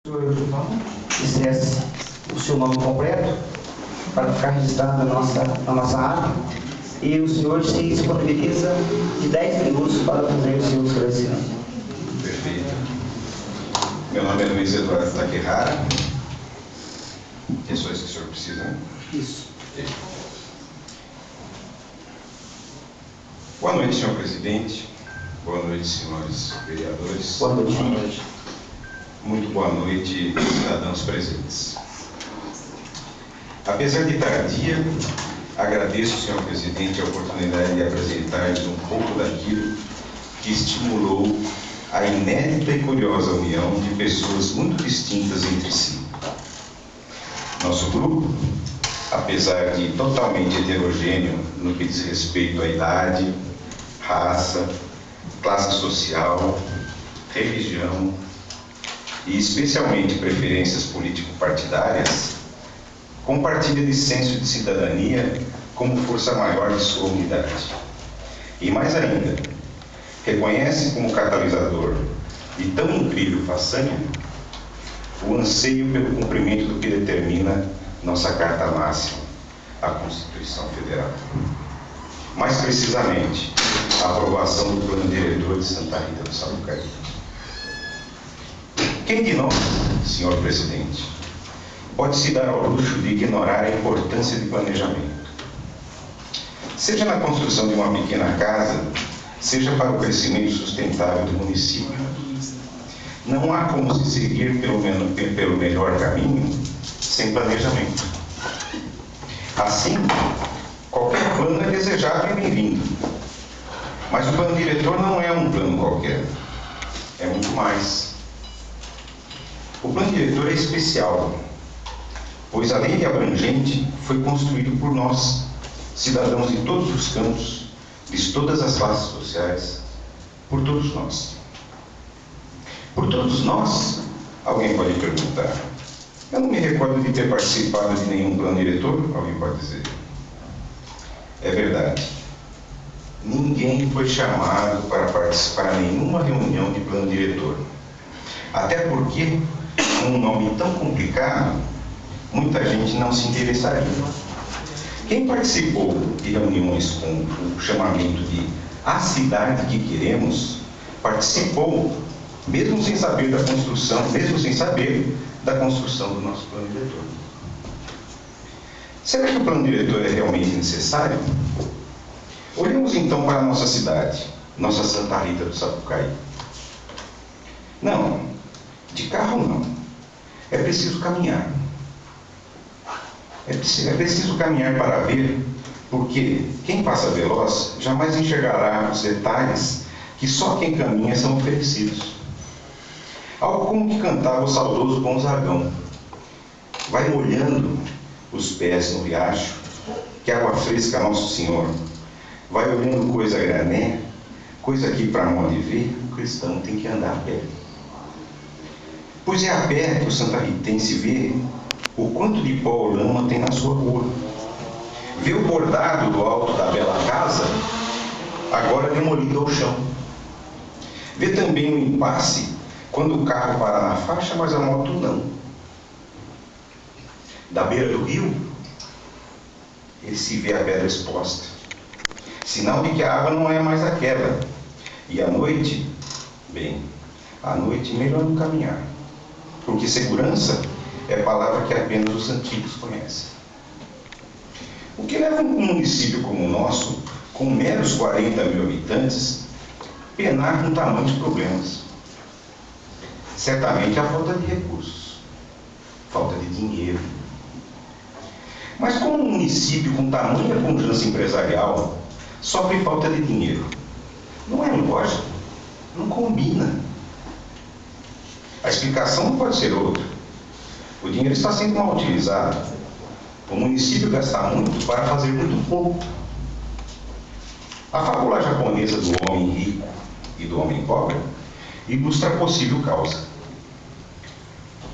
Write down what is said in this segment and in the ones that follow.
Dissesse o seu nome completo para ficar registrado na nossa ata, e o senhor se disponibiliza de 10 minutos para fazer o seu esclarecimento. Perfeito. Meu nome é Luiz Eduardo Takehara. Que só isso que o senhor precisa, né? Isso. Boa noite, senhor presidente. Boa noite, senhores vereadores. Boa noite. Boa noite. Muito boa noite, cidadãos presentes. Apesar de tardia, agradeço, senhor presidente, a oportunidade de apresentar-lhes um pouco daquilo que estimulou a inédita e curiosa união de pessoas muito distintas entre si. Nosso grupo, apesar de totalmente heterogêneo no que diz respeito à idade, raça, classe social, religião e especialmente preferências político-partidárias, compartilha de senso de cidadania como força maior de sua unidade. E mais ainda, reconhece como catalisador de tão incrível façanha o anseio pelo cumprimento do que determina nossa Carta Máxima, a Constituição Federal. Mais precisamente, a aprovação do Plano Diretor de Santa Rita do Sapucaí. Quem de nós, senhor presidente, pode se dar ao luxo de ignorar a importância de planejamento? Seja na construção de uma pequena casa, seja para o crescimento sustentável do município. Não há como se seguir pelo melhor caminho sem planejamento. Assim, qualquer plano é desejável e bem-vindo. Mas o plano diretor não é um plano qualquer. É muito mais. O plano diretor é especial, pois além de abrangente, foi construído por nós, cidadãos de todos os campos, de todas as classes sociais, por todos nós. Por todos nós, alguém pode perguntar. Eu não me recordo de ter participado de nenhum plano diretor, alguém pode dizer. É verdade. Ninguém foi chamado para participar de nenhuma reunião de plano diretor. Até porque, com um nome tão complicado, muita gente não se interessaria. Quem participou de reuniões com o chamamento de A Cidade que Queremos, participou, mesmo sem saber da construção do nosso plano diretor. Será que o plano diretor é realmente necessário? Olhemos então para a nossa cidade, nossa Santa Rita do Sapucaí. Não, de carro não. É preciso caminhar. É preciso caminhar para ver, porque quem passa veloz jamais enxergará os detalhes que só quem caminha são oferecidos. Algo como que cantava o saudoso Gonzagão. Vai molhando os pés no riacho, que água fresca Nosso Senhor. Vai olhando coisa a grané, coisa que para onde ver, o cristão tem que andar a pé. Pois é a pé que o santarritense vê o quanto de pó ou lama tem na sua rua. Vê o bordado do alto da bela casa, agora demolido ao chão. Vê também o impasse, quando o carro para na faixa, mas a moto não. Da beira do rio, ele se vê a pedra exposta. Sinal de que a água não é mais aquela. E à noite, bem, à noite melhor não caminhar. Porque segurança é palavra que apenas os antigos conhecem. O que leva um município como o nosso, com meros 40 mil habitantes, penar com tamanhos problemas? Certamente a falta de recursos, falta de dinheiro. Mas como um município com tamanha pujança empresarial sofre falta de dinheiro? Não é lógico, não combina. A explicação não pode ser outra. O dinheiro está sendo mal utilizado. O município gasta muito para fazer muito pouco. A fábula japonesa do homem rico e do homem pobre ilustra a possível causa.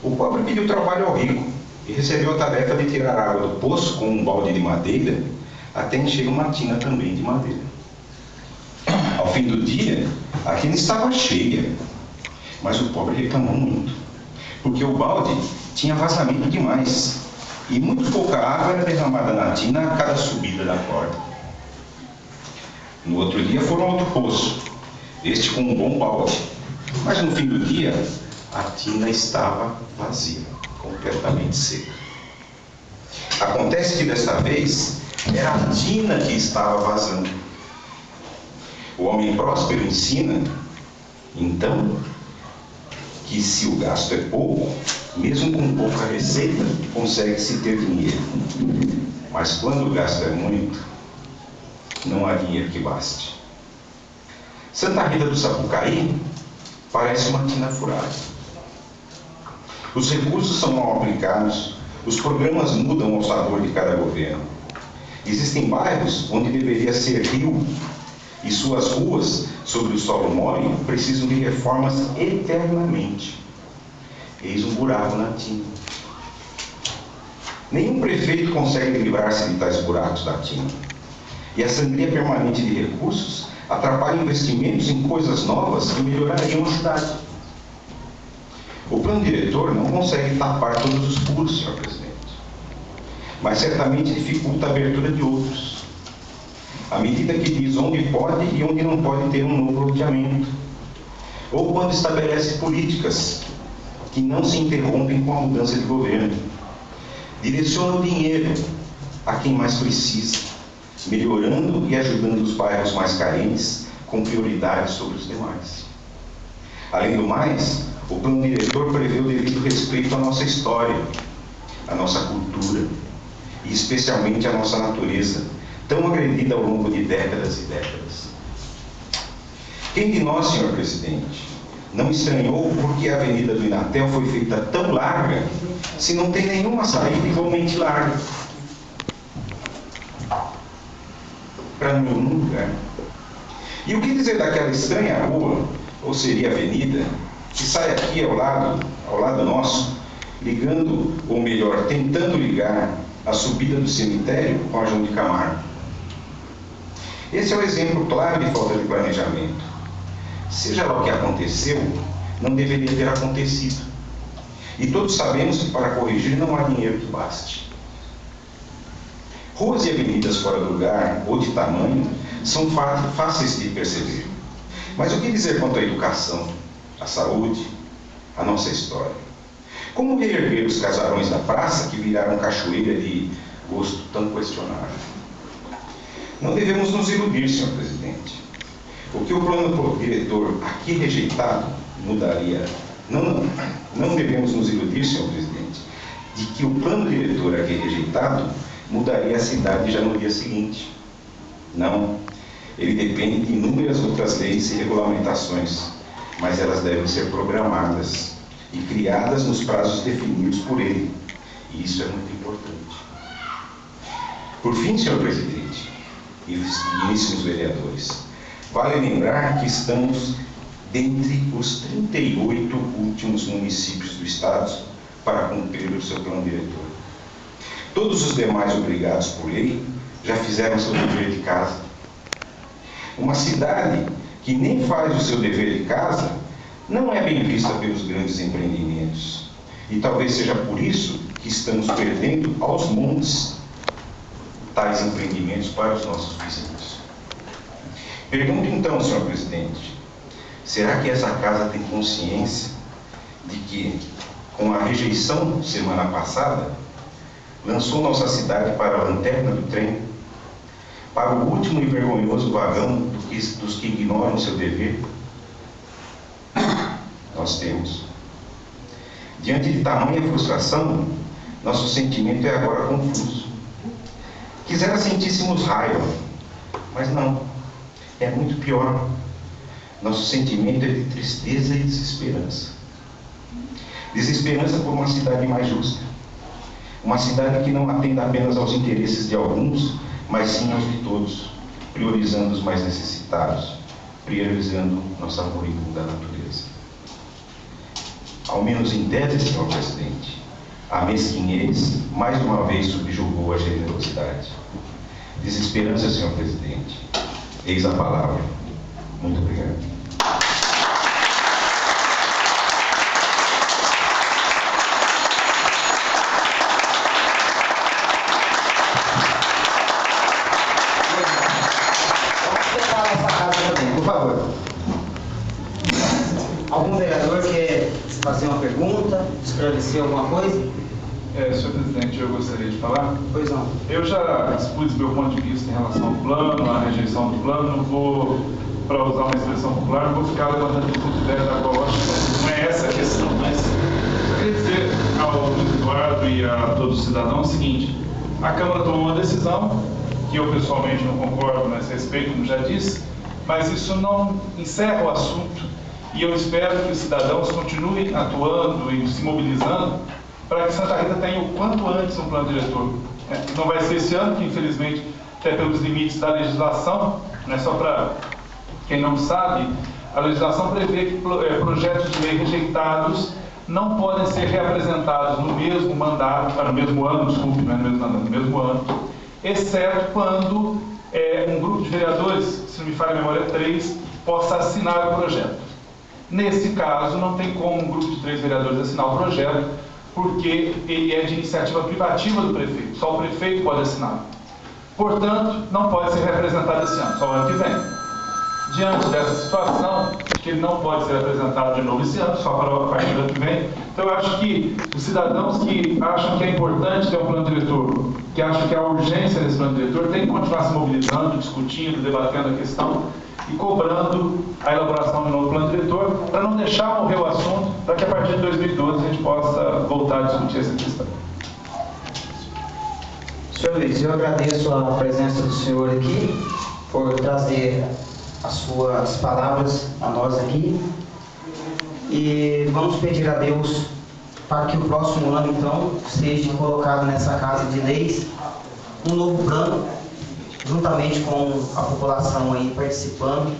O pobre pediu trabalho ao rico e recebeu a tarefa de tirar água do poço com um balde de madeira até encher uma tina também de madeira. Ao fim do dia, a tina estava cheia, mas o pobre reclamou muito, porque o balde tinha vazamento demais e muito pouca água era derramada na tina a cada subida da corda. No outro dia foram ao outro poço, este com um bom balde, mas no fim do dia a tina estava vazia, completamente seca. Acontece que desta vez era a tina que estava vazando. O homem próspero ensina, então, que se o gasto é pouco, mesmo com pouca receita, consegue-se ter dinheiro. Mas quando o gasto é muito, não há dinheiro que baste. Santa Rita do Sapucaí parece uma tina furada. Os recursos são mal aplicados, os programas mudam ao sabor de cada governo. Existem bairros onde deveria ser rio e suas ruas, sobre o solo mole, precisam de reformas eternamente. Eis um buraco na tina. Nenhum prefeito consegue livrar-se de tais buracos da tina. E a sangria permanente de recursos atrapalha investimentos em coisas novas que melhorariam a cidade. O plano diretor não consegue tapar todos os furos, senhor presidente, mas certamente dificulta a abertura de outros. À medida que diz onde pode e onde não pode ter um novo loteamento, ou quando estabelece políticas que não se interrompem com a mudança de governo. Direciona o dinheiro a quem mais precisa, melhorando e ajudando os bairros mais carentes, com prioridade sobre os demais. Além do mais, o plano diretor prevê o devido respeito à nossa história, à nossa cultura e especialmente à nossa natureza, tão agredida ao longo de décadas e décadas. Quem de nós, senhor presidente, não estranhou porque a Avenida do Inatel foi feita tão larga, se não tem nenhuma saída igualmente larga? Para nenhum lugar. E o que dizer daquela estranha rua, ou seria avenida, que sai aqui ao lado nosso, ligando, ou melhor, tentando ligar a subida do cemitério com a João de Camargo? Esse é o exemplo claro de falta de planejamento. Seja lá o que aconteceu, não deveria ter acontecido. E todos sabemos que para corrigir não há dinheiro que baste. Ruas e avenidas fora do lugar ou de tamanho são fáceis de perceber. Mas o que dizer quanto à educação, à saúde, à nossa história? Como reerguer os casarões da praça que viraram cachoeira de gosto tão questionável? Não devemos nos iludir, senhor presidente. O que o plano diretor aqui rejeitado mudaria. Não devemos nos iludir, senhor presidente, de que o plano diretor aqui rejeitado mudaria a cidade já no dia seguinte. Não. Ele depende de inúmeras outras leis e regulamentações, mas elas devem ser programadas e criadas nos prazos definidos por ele. E isso é muito importante. Por fim, senhor presidente, e ilíssimos vereadores, vale lembrar que estamos dentre os 38 últimos municípios do Estado para cumprir o seu plano diretor. Todos os demais obrigados por lei já fizeram seu dever de casa. Uma cidade que nem faz o seu dever de casa não é bem vista pelos grandes empreendimentos. E talvez seja por isso que estamos perdendo aos montes tais empreendimentos para os nossos vizinhos. Pergunto então, senhor presidente, será que essa casa tem consciência de que, com a rejeição semana passada, lançou nossa cidade para a lanterna do trem, para o último e vergonhoso vagão dos que ignoram seu dever? Nós temos. Diante de tamanha frustração, nosso sentimento é agora confuso. Quisera sentíssemos raiva, mas não, é muito pior. Nosso sentimento é de tristeza e desesperança. Desesperança por uma cidade mais justa. Uma cidade que não atenda apenas aos interesses de alguns, mas sim aos de todos, priorizando os mais necessitados, priorizando nossa moribunda natureza. Ao menos em tese, senhor presidente, a mesquinhez mais uma vez subjugou a generosidade. Desesperança, senhor presidente. Eis a palavra. Muito obrigado. alguma pergunta, esclarecer alguma coisa? Senhor presidente, eu gostaria de falar. Pois não. Eu já expus meu ponto de vista em relação ao plano, à rejeição do plano. Não vou, para usar uma expressão popular, não vou ficar levantando tudo ideia da qual eu acho que não é essa a questão, mas eu queria dizer ao Eduardo e a todos os cidadãos o seguinte: a Câmara tomou uma decisão, que eu pessoalmente não concordo nesse respeito, como já disse, mas isso não encerra o assunto, e eu espero que os cidadãos continuem atuando e se mobilizando para que Santa Rita tenha o quanto antes um plano diretor. Não vai ser esse ano, que infelizmente, até pelos limites da legislação, só para quem não sabe, a legislação prevê que projetos de lei rejeitados não podem ser reapresentados no mesmo mandato, no mesmo ano, desculpe, não é no mesmo mandato, no mesmo ano, exceto quando um grupo de vereadores, se não me falha a memória, 3, possa assinar o projeto. Nesse caso, não tem como um grupo de 3 vereadores assinar o projeto, porque ele é de iniciativa privativa do prefeito, só o prefeito pode assinar. Portanto, não pode ser representado esse ano, só o ano que vem. Diante dessa situação, que ele não pode ser apresentado de novo esse ano, só para a partir do ano que vem, então eu acho que os cidadãos que acham que é importante ter um plano diretor, que acham que há urgência nesse plano diretor, têm que continuar se mobilizando, discutindo, debatendo a questão e cobrando a elaboração de um novo plano diretor, para não deixar morrer o assunto, para que a partir de 2012 a gente possa voltar a discutir essa questão. Senhor Luiz, eu agradeço a presença do senhor aqui, por trazer as suas palavras a nós aqui, e vamos pedir a Deus para que o próximo ano, então, seja colocado nessa Casa de Leis um novo plano, juntamente com a população aí participando,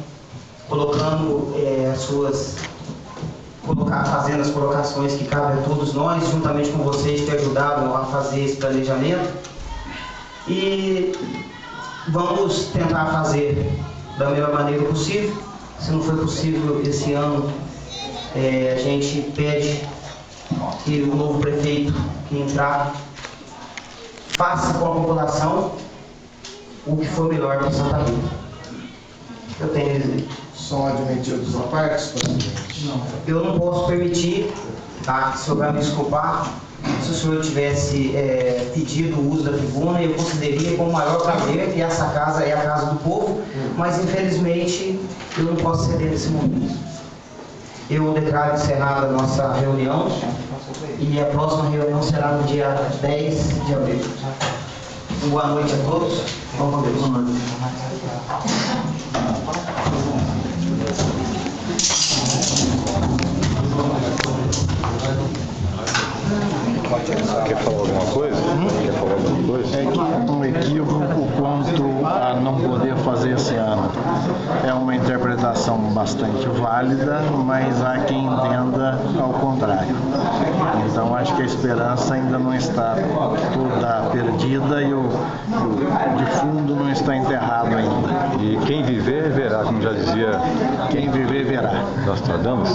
colocando fazendo as colocações que cabem a todos nós, juntamente com vocês que ajudaram a fazer esse planejamento. E vamos tentar fazer da melhor maneira possível. Se não for possível esse ano, a gente pede que o novo prefeito que entrar faça com a população o que for melhor para Santa Rita. Eu tenho a dizer. São admitidos à parte, presidente? Não. Eu não posso permitir, tá? Se o senhor vai me desculpar, se o senhor tivesse pedido o uso da tribuna, eu consideraria com o maior prazer, que essa casa é a casa do povo, mas infelizmente eu não posso ceder nesse momento. Eu declaro encerrada a nossa reunião e a próxima reunião será no dia 10 de abril. Boa noite a todos. Vamos com Deus. Boa noite. Quer falar alguma coisa? Quer falar alguma coisa? É que um equívoco quanto a não poder fazer esse ano. É uma interpretação bastante válida, mas há quem entenda ao contrário. Então acho que a esperança ainda não está toda perdida e o defunto não está enterrado ainda. E quem viver, verá, como já dizia. Quem viver, verá. Nostradamus?